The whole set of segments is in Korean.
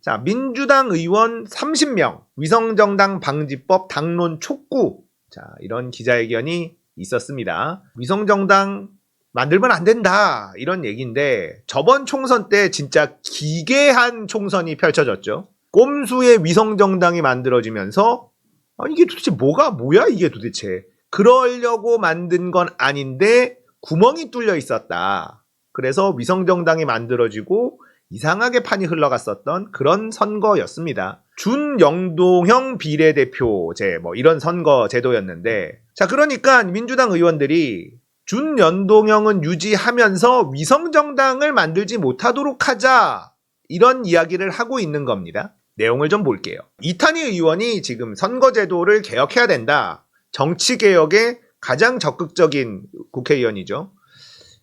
자, 민주당 의원 30명, 위성정당 방지법 당론 촉구. 자, 이런 기자회견이 있었습니다. 위성정당 만들면 안 된다, 이런 얘기인데, 저번 총선 때 진짜 기괴한 총선이 펼쳐졌죠. 꼼수의 위성정당이 만들어지면서, 이게 도대체 뭐야 이게 도대체. 그러려고 만든 건 아닌데 구멍이 뚫려 있었다. 그래서 위성정당이 만들어지고 이상하게 판이 흘러갔었던 그런 선거였습니다. 준영동형 비례대표제, 이런 선거 제도였는데, 자, 그러니까 민주당 의원들이 준연동형은 유지하면서 위성정당을 만들지 못하도록 하자, 이런 이야기를 하고 있는 겁니다. 내용을 좀 볼게요. 이탄희 의원이 지금 선거제도를 개혁해야 된다. 정치개혁에 가장 적극적인 국회의원이죠.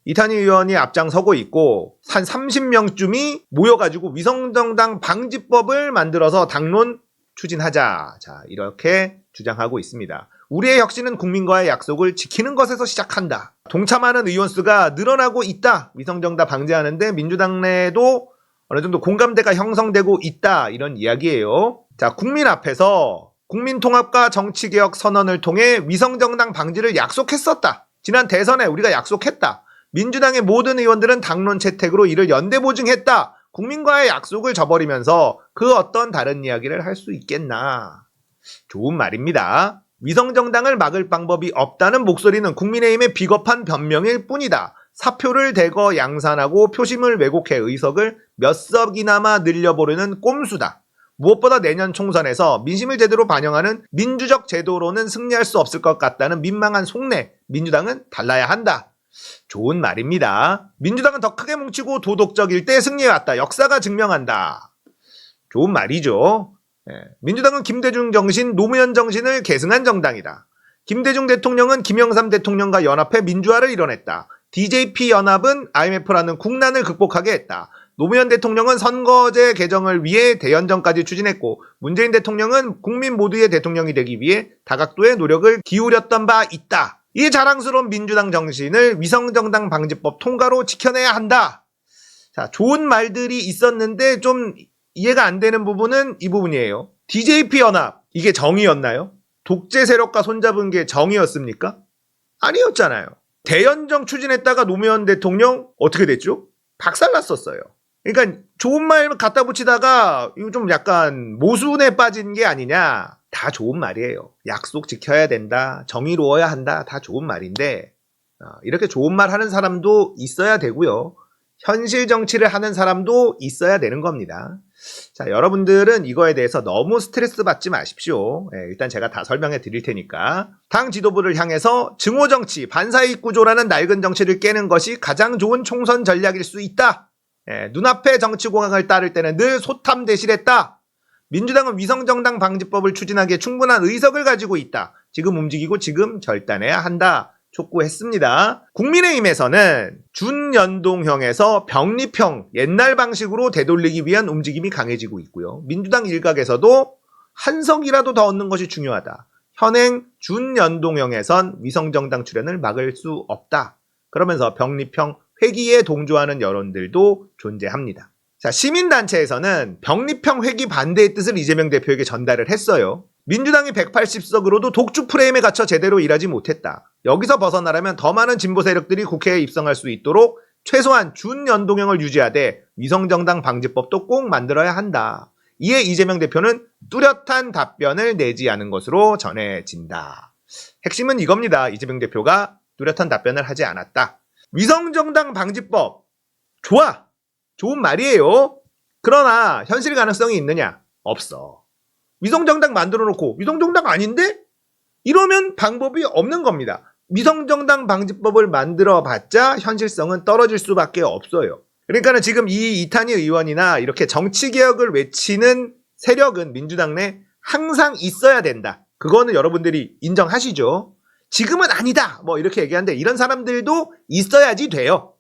이탄희 의원이 앞장서고 있고 한 30명쯤이 모여가지고 위성정당 방지법을 만들어서 당론 추진하자. 자, 이렇게 주장하고 있습니다. 우리의 혁신은 국민과의 약속을 지키는 것에서 시작한다. 동참하는 의원 수가 늘어나고 있다. 위성정당 방지하는데 민주당 내에도 어느 정도 공감대가 형성되고 있다. 이런 이야기예요. 자, 국민 앞에서 국민통합과 정치개혁 선언을 통해 위성정당 방지를 약속했었다. 지난 대선에 우리가 약속했다. 민주당의 모든 의원들은 당론 채택으로 이를 연대 보증했다. 국민과의 약속을 저버리면서 그 어떤 다른 이야기를 할 수 있겠나. 좋은 말입니다. 위성정당을 막을 방법이 없다는 목소리는 국민의힘의 비겁한 변명일 뿐이다. 사표를 대거 양산하고 표심을 왜곡해 의석을 몇 석이나마 늘려보려는 꼼수다. 무엇보다 내년 총선에서 민심을 제대로 반영하는 민주적 제도로는 승리할 수 없을 것 같다는 민망한 속내, 민주당은 달라야 한다. 좋은 말입니다. 민주당은 더 크게 뭉치고 도덕적일 때 승리해왔다. 역사가 증명한다. 좋은 말이죠. 민주당은 김대중 정신, 노무현 정신을 계승한 정당이다. 김대중 대통령은 김영삼 대통령과 연합해 민주화를 이뤄냈다. DJP 연합은 IMF라는 국난을 극복하게 했다. 노무현 대통령은 선거제 개정을 위해 대연정까지 추진했고, 문재인 대통령은 국민 모두의 대통령이 되기 위해 다각도의 노력을 기울였던 바 있다. 이 자랑스러운 민주당 정신을 위성정당 방지법 통과로 지켜내야 한다. 자, 좋은 말들이 있었는데 좀 이해가 안 되는 부분은 이 부분이에요. DJP 연합, 이게 정의였나요? 독재 세력과 손잡은 게 정의였습니까? 아니었잖아요. 대연정 추진했다가 노무현 대통령 어떻게 됐죠? 박살났었어요. 그러니까 좋은 말 갖다 붙이다가 이거 좀 약간 모순에 빠진 게 아니냐. 다 좋은 말이에요. 약속 지켜야 된다. 정의로워야 한다. 다 좋은 말인데 이렇게 좋은 말 하는 사람도 있어야 되고요. 현실 정치를 하는 사람도 있어야 되는 겁니다. 자, 여러분들은 이거에 대해서 너무 스트레스 받지 마십시오. 일단 제가 다 설명해 드릴 테니까. 당 지도부를 향해서 증오정치, 반사이익 구조라는 낡은 정치를 깨는 것이 가장 좋은 총선 전략일 수 있다. 눈앞의 정치공학을 따를 때는 늘 소탐대실했다. 민주당은 위성정당 방지법을 추진하기에 충분한 의석을 가지고 있다. 지금 움직이고 지금 결단해야 한다. 촉구했습니다. 국민의힘에서는 준연동형에서 병립형, 옛날 방식으로 되돌리기 위한 움직임이 강해지고 있고요. 민주당 일각에서도 한 석이라도 더 얻는 것이 중요하다. 현행 준연동형에선 위성정당 출현을 막을 수 없다. 그러면서 병립형 회기에 동조하는 여론들도 존재합니다. 자, 시민단체에서는 병립형 회기 반대의 뜻을 이재명 대표에게 전달을 했어요. 민주당이 180석으로도 독주 프레임에 갇혀 제대로 일하지 못했다. 여기서 벗어나려면 더 많은 진보 세력들이 국회에 입성할 수 있도록 최소한 준연동형을 유지하되 위성정당 방지법도 꼭 만들어야 한다. 이에 이재명 대표는 뚜렷한 답변을 내지 않은 것으로 전해진다. 핵심은 이겁니다. 이재명 대표가 뚜렷한 답변을 하지 않았다. 위성정당 방지법 좋아. 좋은 말이에요. 그러나 현실 가능성이 있느냐? 없어. 위성정당 만들어 놓고 위성정당 아닌데? 이러면 방법이 없는 겁니다. 위성정당 방지법을 만들어 봤자 현실성은 떨어질 수밖에 없어요. 그러니까 지금 이 이탄희 의원이나 이렇게 정치개혁을 외치는 세력은 민주당 내 항상 있어야 된다. 그거는 여러분들이 인정하시죠? 지금은 아니다. 이렇게 얘기하는데 이런 사람들도 있어야지 돼요.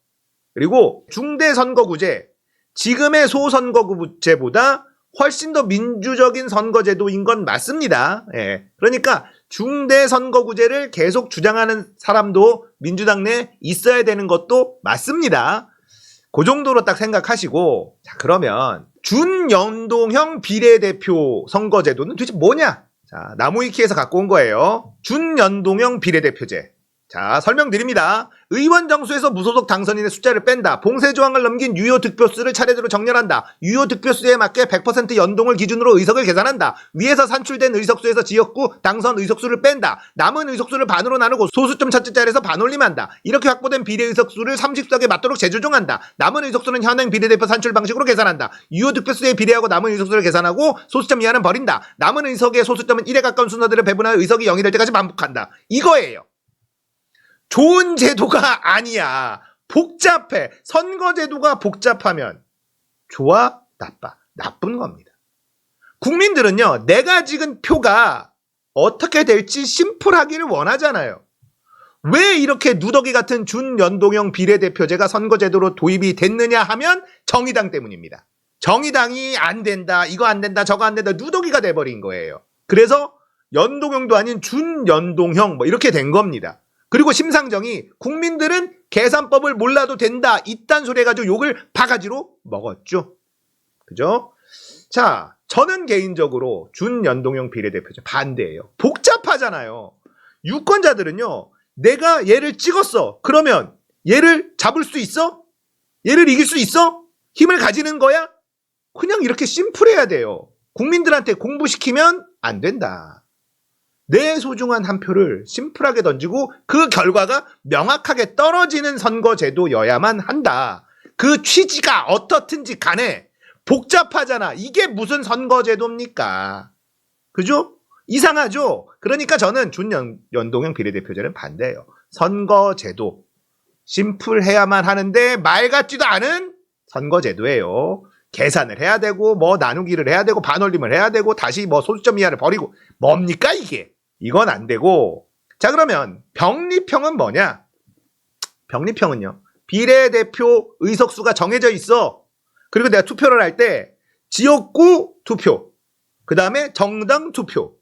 그리고 중대선거구제, 지금의 소선거구제보다 훨씬 더 민주적인 선거제도인 건 맞습니다. 그러니까 중대선거구제를 계속 주장하는 사람도 민주당 내에 있어야 되는 것도 맞습니다. 그 정도로 딱 생각하시고, 자, 그러면 준연동형 비례대표 선거제도는 도대체 뭐냐? 자, 나무위키에서 갖고 온 거예요. 준연동형 비례대표제. 자, 설명드립니다. 의원 정수에서 무소속 당선인의 숫자를 뺀다. 봉쇄 조항을 넘긴 유효 득표수를 차례대로 정렬한다. 유효 득표수에 맞게 100% 연동을 기준으로 의석을 계산한다. 위에서 산출된 의석수에서 지역구 당선 의석수를 뺀다. 남은 의석수를 반으로 나누고 소수점 첫째 자리에서 반올림한다. 이렇게 확보된 비례 의석수를 30석에 맞도록 재조정한다. 남은 의석수는 현행 비례대표 산출 방식으로 계산한다. 유효 득표수에 비례하고 남은 의석수를 계산하고 소수점 이하는 버린다. 남은 의석의 소수점은 1에 가까운 순서대로 배분하여 의석이 0이 될 때까지 반복한다. 이거예요. 좋은 제도가 아니야. 복잡해. 선거제도가 복잡하면 좋아? 나빠? 나쁜 겁니다. 국민들은요, 내가 지금 표가 어떻게 될지 심플하기를 원하잖아요. 왜 이렇게 누더기 같은 준연동형 비례대표제가 선거제도로 도입이 됐느냐 하면 정의당 때문입니다. 정의당이 안 된다, 이거 안 된다, 저거 안 된다, 누더기가 돼버린 거예요. 그래서 연동형도 아닌 준연동형 뭐 이렇게 된 겁니다. 그리고 심상정이 국민들은 계산법을 몰라도 된다, 이딴 소리 해가지고 욕을 바가지로 먹었죠. 그죠? 자, 저는 개인적으로 준연동형 비례대표제 반대예요. 복잡하잖아요. 유권자들은요, 내가 얘를 찍었어. 그러면 얘를 잡을 수 있어? 얘를 이길 수 있어? 힘을 가지는 거야? 그냥 이렇게 심플해야 돼요. 국민들한테 공부시키면 안 된다. 내 소중한 한 표를 심플하게 던지고 그 결과가 명확하게 떨어지는 선거제도여야만 한다. 그 취지가 어떻든지 간에 복잡하잖아. 이게 무슨 선거제도입니까? 그죠? 이상하죠? 그러니까 저는 준연동형 비례대표제는 반대예요. 선거제도 심플해야만 하는데 말 같지도 않은 선거제도예요. 계산을 해야 되고 뭐 나누기를 해야 되고 반올림을 해야 되고 다시 뭐 소수점 이하를 버리고 뭡니까 이게? 이건 안 되고. 자, 그러면 병립형은 뭐냐? 병립형은요, 비례대표 의석수가 정해져 있어. 그리고 내가 투표를 할 때 지역구 투표, 그 다음에 정당 투표.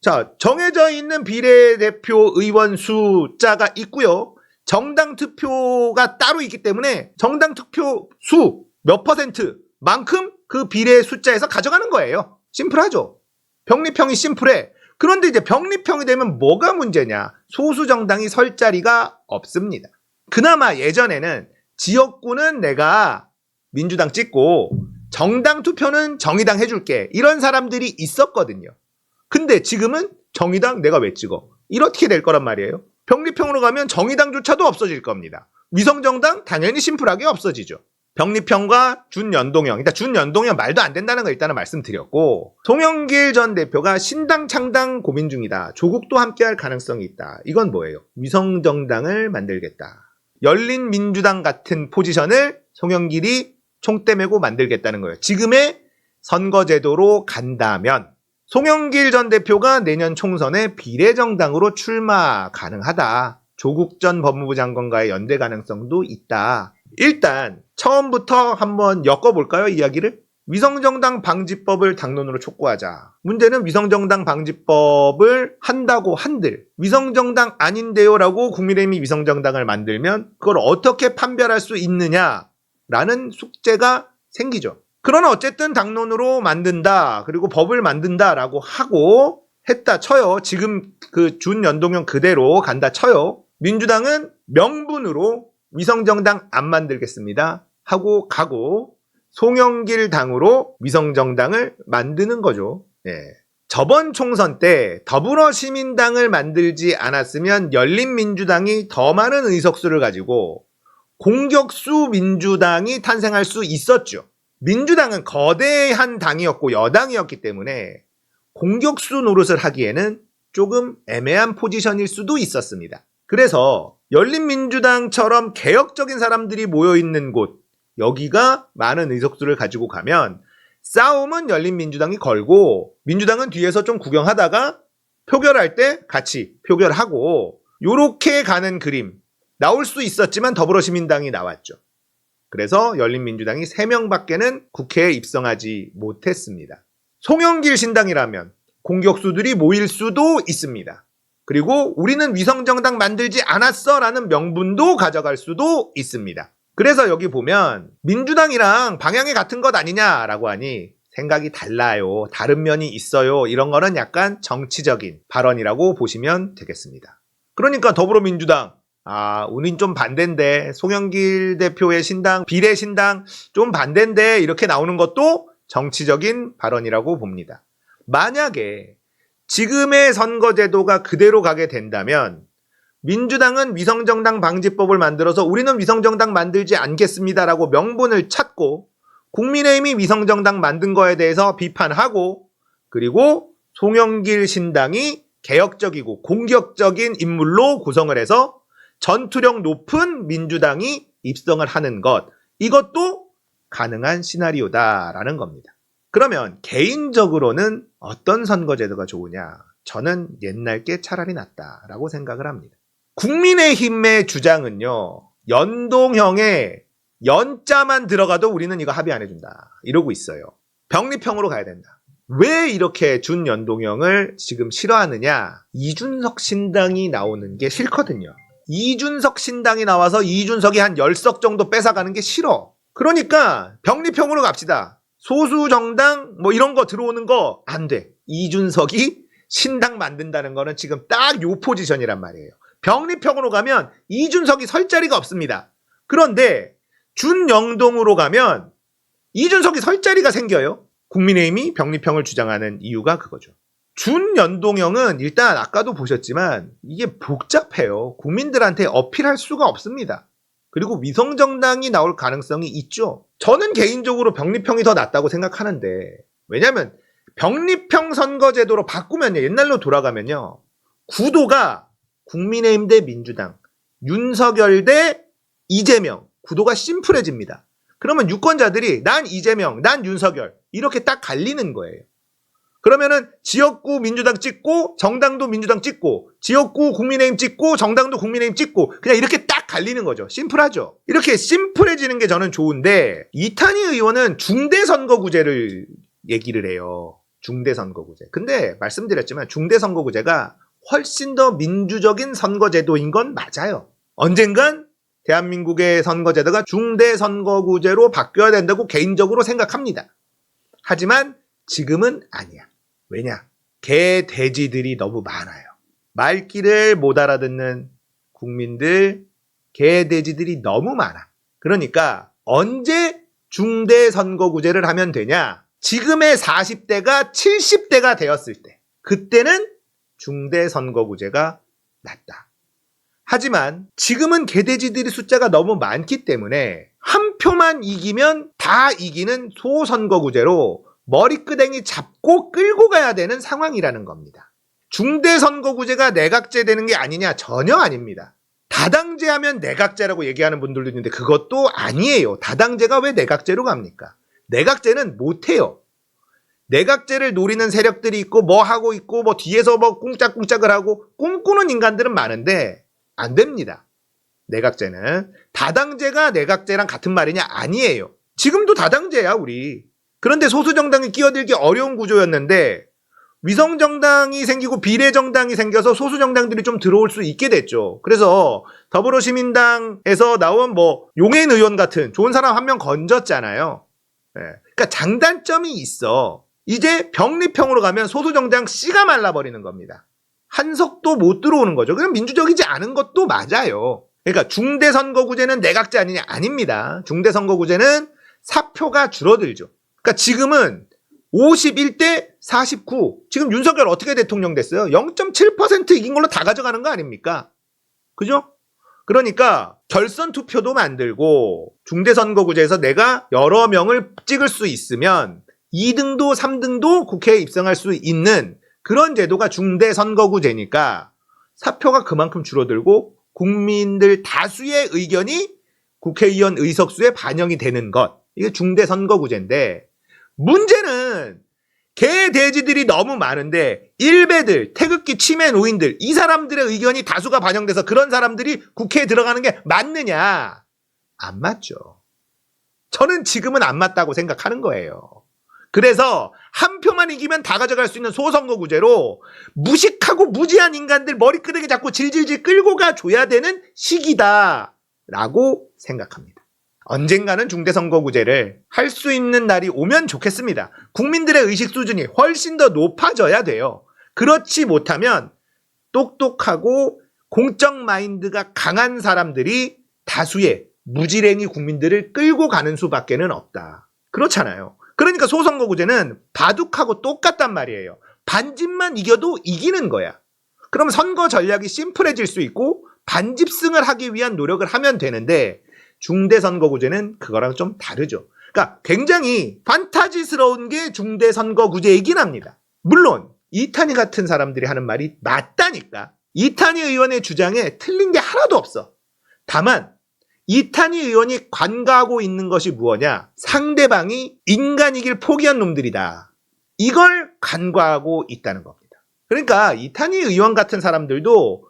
자, 정해져 있는 비례대표 의원 숫자가 있고요, 정당 투표가 따로 있기 때문에 정당 투표 수 몇 %만큼 그 비례 숫자에서 가져가는 거예요. 심플하죠? 병립형이 심플해. 그런데 이제 병립형이 되면 뭐가 문제냐? 소수 정당이 설 자리가 없습니다. 그나마 예전에는 지역구는 내가 민주당 찍고 정당 투표는 정의당 해줄게, 이런 사람들이 있었거든요. 근데 지금은 정의당 내가 왜 찍어? 이렇게 될 거란 말이에요. 병립형으로 가면 정의당조차도 없어질 겁니다. 위성정당 당연히 심플하게 없어지죠. 병립형과 준연동형, 일단 준연동형 말도 안 된다는 거 일단은 말씀드렸고, 송영길 전 대표가 신당 창당 고민 중이다. 조국도 함께할 가능성이 있다. 이건 뭐예요? 위성정당을 만들겠다. 열린민주당 같은 포지션을 송영길이 총대 메고 만들겠다는 거예요. 지금의 선거제도로 간다면 송영길 전 대표가 내년 총선에 비례정당으로 출마 가능하다. 조국 전 법무부 장관과의 연대 가능성도 있다. 일단 처음부터 한번 엮어볼까요, 이야기를? 위성정당 방지법을 당론으로 촉구하자. 문제는 위성정당 방지법을 한다고 한들 위성정당 아닌데요 라고 국민의힘이 위성정당을 만들면 그걸 어떻게 판별할 수 있느냐라는 숙제가 생기죠. 그러나 어쨌든 당론으로 만든다, 그리고 법을 만든다라고 하고 했다 쳐요. 지금 그 준연동형 그대로 간다 쳐요. 민주당은 명분으로 위성정당 안 만들겠습니다 하고 가고 송영길 당으로 위성정당을 만드는 거죠. 예. 저번 총선 때 더불어시민당을 만들지 않았으면 열린민주당이 더 많은 의석수를 가지고 공격수 민주당이 탄생할 수 있었죠. 민주당은 거대한 당이었고 여당이었기 때문에 공격수 노릇을 하기에는 조금 애매한 포지션일 수도 있었습니다. 그래서 열린민주당처럼 개혁적인 사람들이 모여있는 곳, 여기가 많은 의석수를 가지고 가면 싸움은 열린민주당이 걸고 민주당은 뒤에서 좀 구경하다가 표결할 때 같이 표결하고, 요렇게 가는 그림 나올 수 있었지만 더불어시민당이 나왔죠. 그래서 열린민주당이 3명밖에는 국회에 입성하지 못했습니다. 송영길 신당이라면 공격수들이 모일 수도 있습니다. 그리고 우리는 위성정당 만들지 않았어 라는 명분도 가져갈 수도 있습니다. 그래서 여기 보면 민주당이랑 방향이 같은 것 아니냐라고 하니 생각이 달라요. 다른 면이 있어요. 이런 거는 약간 정치적인 발언이라고 보시면 되겠습니다. 그러니까 더불어민주당 우린 좀 반대인데 송영길 대표의 신당, 비례신당 좀 반대인데 이렇게 나오는 것도 정치적인 발언이라고 봅니다. 만약에 지금의 선거제도가 그대로 가게 된다면 민주당은 위성정당 방지법을 만들어서 우리는 위성정당 만들지 않겠습니다라고 명분을 찾고 국민의힘이 위성정당 만든 거에 대해서 비판하고 그리고 송영길 신당이 개혁적이고 공격적인 인물로 구성을 해서 전투력 높은 민주당이 입성을 하는 것, 이것도 가능한 시나리오다라는 겁니다. 그러면 개인적으로는 어떤 선거제도가 좋으냐? 저는 옛날 게 차라리 낫다라고 생각을 합니다. 국민의힘의 주장은요, 연동형에 연자만 들어가도 우리는 이거 합의 안 해준다 이러고 있어요. 병립형으로 가야 된다. 왜 이렇게 준연동형을 지금 싫어하느냐? 이준석 신당이 나오는 게 싫거든요. 이준석 신당이 나와서 이준석이 한 10석 정도 뺏어가는 게 싫어. 그러니까 병립형으로 갑시다. 소수정당 뭐 이런 거 들어오는 거 안 돼. 이준석이 신당 만든다는 거는 지금 딱 요 포지션이란 말이에요. 병립형으로 가면 이준석이 설 자리가 없습니다. 그런데 준영동으로 가면 이준석이 설 자리가 생겨요. 국민의힘이 병립형을 주장하는 이유가 그거죠. 준연동형은 일단 아까도 보셨지만 이게 복잡해요. 국민들한테 어필할 수가 없습니다. 그리고 위성정당이 나올 가능성이 있죠. 저는 개인적으로 병립형이 더 낫다고 생각하는데, 왜냐하면 병립형 선거제도로 바꾸면요, 옛날로 돌아가면요, 구도가 국민의힘 대 민주당, 윤석열 대 이재명, 구도가 심플해집니다. 그러면 유권자들이 난 이재명, 난 윤석열 이렇게 딱 갈리는 거예요. 그러면은 지역구 민주당 찍고 정당도 민주당 찍고 지역구 국민의힘 찍고 정당도 국민의힘 찍고 그냥 이렇게 딱 갈리는 거죠. 심플하죠. 이렇게 심플해지는 게 저는 좋은데, 이탄희 의원은 중대선거구제를 얘기를 해요. 중대선거구제. 근데 말씀드렸지만 중대선거구제가 훨씬 더 민주적인 선거제도인 건 맞아요. 언젠간 대한민국의 선거제도가 중대선거구제로 바뀌어야 된다고 개인적으로 생각합니다. 하지만 지금은 아니야. 왜냐? 개, 돼지들이 너무 많아요. 말귀를 못 알아듣는 국민들, 개, 돼지들이 너무 많아. 그러니까 언제 중대선거구제를 하면 되냐? 지금의 40대가 70대가 되었을 때, 그때는 중대선거구제가 낫다. 하지만 지금은 개돼지들의 숫자가 너무 많기 때문에 한 표만 이기면 다 이기는 소선거구제로 머리끄댕이 잡고 끌고 가야 되는 상황이라는 겁니다. 중대선거구제가 내각제 되는 게 아니냐? 전혀 아닙니다. 다당제 하면 내각제라고 얘기하는 분들도 있는데 그것도 아니에요. 다당제가 왜 내각제로 갑니까? 내각제는 못해요. 내각제를 노리는 세력들이 있고 뭐 하고 있고 뭐 뒤에서 뭐 꿍짝꿍짝을 하고 꿈꾸는 인간들은 많은데 안 됩니다. 내각제는. 다당제가 내각제랑 같은 말이냐? 아니에요. 지금도 다당제야 우리. 그런데 소수정당이 끼어들기 어려운 구조였는데 위성정당이 생기고 비례정당이 생겨서 소수정당들이 좀 들어올 수 있게 됐죠. 그래서 더불어시민당에서 나온 뭐 용해인 의원 같은 좋은 사람 한 명 건졌잖아요. 네. 그러니까 장단점이 있어. 이제 병립형으로 가면 소수정당 씨가 말라버리는 겁니다. 한석도 못 들어오는 거죠. 그럼 민주적이지 않은 것도 맞아요. 그러니까 중대선거구제는 내각제 아니냐? 아닙니다. 중대선거구제는 사표가 줄어들죠. 그러니까 지금은 51대 49. 지금 윤석열 어떻게 대통령 됐어요? 0.7% 이긴 걸로 다 가져가는 거 아닙니까? 그죠? 그러니까 결선 투표도 만들고 중대선거구제에서 내가 여러 명을 찍을 수 있으면 2등도 3등도 국회에 입성할 수 있는 그런 제도가 중대선거구제니까 사표가 그만큼 줄어들고 국민들 다수의 의견이 국회의원 의석수에 반영이 되는 것. 이게 중대선거구제인데, 문제는 개, 돼지들이 너무 많은데 일베들, 태극기 치매 노인들, 이 사람들의 의견이 다수가 반영돼서 그런 사람들이 국회에 들어가는 게 맞느냐? 안 맞죠. 저는 지금은 안 맞다고 생각하는 거예요. 그래서 한 표만 이기면 다 가져갈 수 있는 소선거구제로 무식하고 무지한 인간들 머리끄댕이 잡고 질질질 끌고 가줘야 되는 시기다라고 생각합니다. 언젠가는 중대선거구제를 할 수 있는 날이 오면 좋겠습니다. 국민들의 의식 수준이 훨씬 더 높아져야 돼요. 그렇지 못하면 똑똑하고 공적 마인드가 강한 사람들이 다수의 무지랭이 국민들을 끌고 가는 수밖에는 없다. 그렇잖아요. 그러니까 소선거구제는 바둑하고 똑같단 말이에요. 반집만 이겨도 이기는 거야. 그럼 선거 전략이 심플해질 수 있고 반집승을 하기 위한 노력을 하면 되는데 중대선거구제는 그거랑 좀 다르죠. 그러니까 굉장히 판타지스러운 게 중대선거구제이긴 합니다. 물론 이탄희 같은 사람들이 하는 말이 맞다니까. 이탄희 의원의 주장에 틀린 게 하나도 없어. 다만 이탄희 의원이 관가하고 있는 것이 무엇냐? 상대방이 인간이길 포기한 놈들이다. 이걸 간과하고 있다는 겁니다. 그러니까 이탄희 의원 같은 사람들도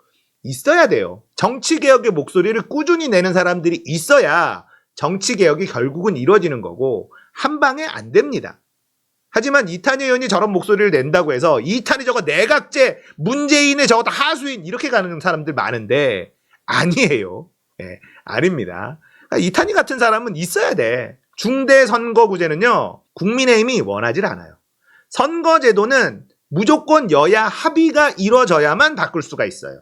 있어야 돼요. 정치개혁의 목소리를 꾸준히 내는 사람들이 있어야 정치개혁이 결국은 이루어지는 거고 한 방에 안 됩니다. 하지만 이탄희 의원이 저런 목소리를 낸다고 해서 이탄희 저거 내각제, 문재인의 저거 다 하수인 이렇게 가는 사람들 많은데 아니에요. 네, 아닙니다. 그러니까 이탄희 같은 사람은 있어야 돼. 중대선거구제는요. 국민의힘이 원하질 않아요. 선거제도는 무조건 여야 합의가 이루어져야만 바꿀 수가 있어요.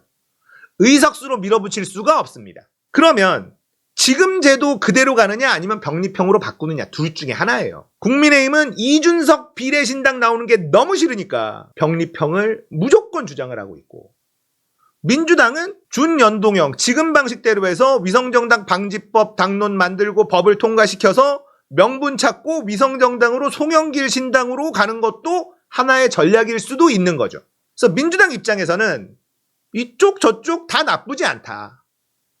의석수로 밀어붙일 수가 없습니다. 그러면 지금 제도 그대로 가느냐 아니면 병립형으로 바꾸느냐 둘 중에 하나예요. 국민의힘은 이준석 비례신당 나오는 게 너무 싫으니까 병립형을 무조건 주장을 하고 있고 민주당은 준연동형 지금 방식대로 해서 위성정당 방지법 당론 만들고 법을 통과시켜서 명분 찾고 위성정당으로 송영길 신당으로 가는 것도 하나의 전략일 수도 있는 거죠. 그래서 민주당 입장에서는 이쪽 저쪽 다 나쁘지 않다.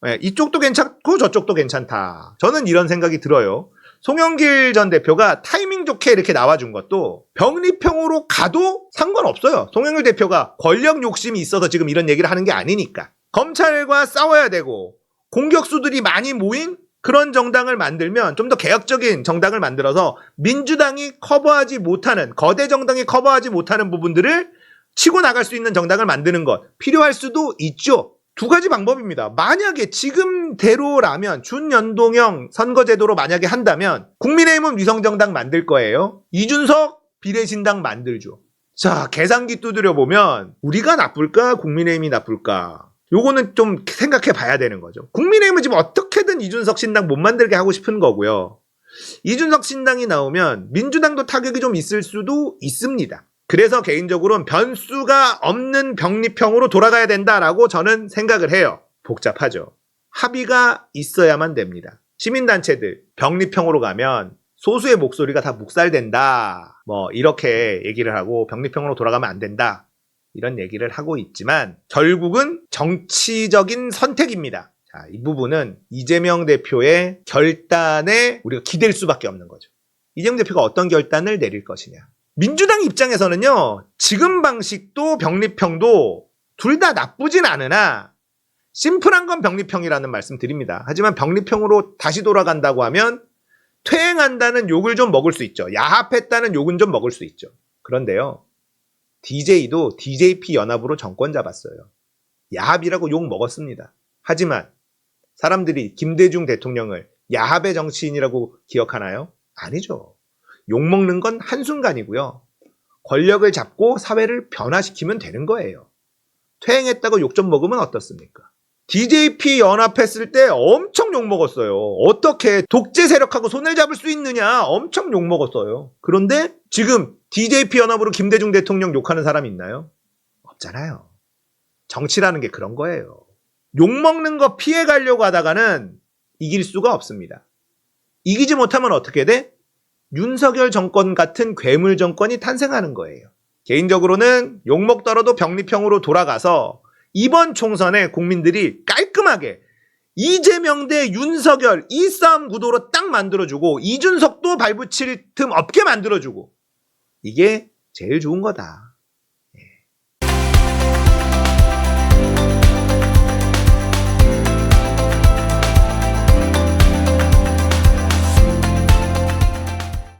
네, 이쪽도 괜찮고 저쪽도 괜찮다. 저는 이런 생각이 들어요. 송영길 전 대표가 타이밍 좋게 이렇게 나와준 것도 병립형으로 가도 상관없어요. 송영길 대표가 권력 욕심이 있어서 지금 이런 얘기를 하는 게 아니니까. 검찰과 싸워야 되고 공격수들이 많이 모인 그런 정당을 만들면 좀 더 개혁적인 정당을 만들어서 민주당이 커버하지 못하는 거대 정당이 커버하지 못하는 부분들을 치고 나갈 수 있는 정당을 만드는 것 필요할 수도 있죠. 두 가지 방법입니다. 만약에 지금대로라면 준연동형 선거제도로 만약에 한다면 국민의힘은 위성정당 만들 거예요. 이준석 비례신당 만들죠. 자, 계산기 두드려 보면 우리가 나쁠까 국민의힘이 나쁠까 요거는 좀 생각해 봐야 되는 거죠. 국민의힘은 지금 어떻게든 이준석 신당 못 만들게 하고 싶은 거고요. 이준석 신당이 나오면 민주당도 타격이 좀 있을 수도 있습니다. 그래서 개인적으로는 변수가 없는 병립형으로 돌아가야 된다라고 저는 생각을 해요. 복잡하죠. 합의가 있어야만 됩니다. 시민단체들 병립형으로 가면 소수의 목소리가 다 묵살된다. 뭐 이렇게 얘기를 하고 병립형으로 돌아가면 안 된다. 이런 얘기를 하고 있지만 결국은 정치적인 선택입니다. 자, 이 부분은 이재명 대표의 결단에 우리가 기댈 수밖에 없는 거죠. 이재명 대표가 어떤 결단을 내릴 것이냐. 민주당 입장에서는요. 지금 방식도 병립형도 둘 다 나쁘진 않으나 심플한 건 병립형이라는 말씀 드립니다. 하지만 병립형으로 다시 돌아간다고 하면 퇴행한다는 욕을 좀 먹을 수 있죠. 야합했다는 욕은 좀 먹을 수 있죠. 그런데요. DJ도 DJP 연합으로 정권 잡았어요. 야합이라고 욕 먹었습니다. 하지만 사람들이 김대중 대통령을 야합의 정치인이라고 기억하나요? 아니죠. 욕먹는 건 한순간이고요. 권력을 잡고 사회를 변화시키면 되는 거예요. 퇴행했다고 욕 좀 먹으면 어떻습니까? DJP 연합했을 때 엄청 욕먹었어요. 어떻게 독재 세력하고 손을 잡을 수 있느냐 엄청 욕먹었어요. 그런데 지금 DJP 연합으로 김대중 대통령 욕하는 사람 있나요? 없잖아요. 정치라는 게 그런 거예요. 욕먹는 거 피해가려고 하다가는 이길 수가 없습니다. 이기지 못하면 어떻게 돼? 윤석열 정권 같은 괴물 정권이 탄생하는 거예요. 개인적으로는 욕먹더라도 병립형으로 돌아가서 이번 총선에 국민들이 깔끔하게 이재명 대 윤석열 이 싸움 구도로 딱 만들어주고 이준석도 발붙일 틈 없게 만들어주고 이게 제일 좋은 거다.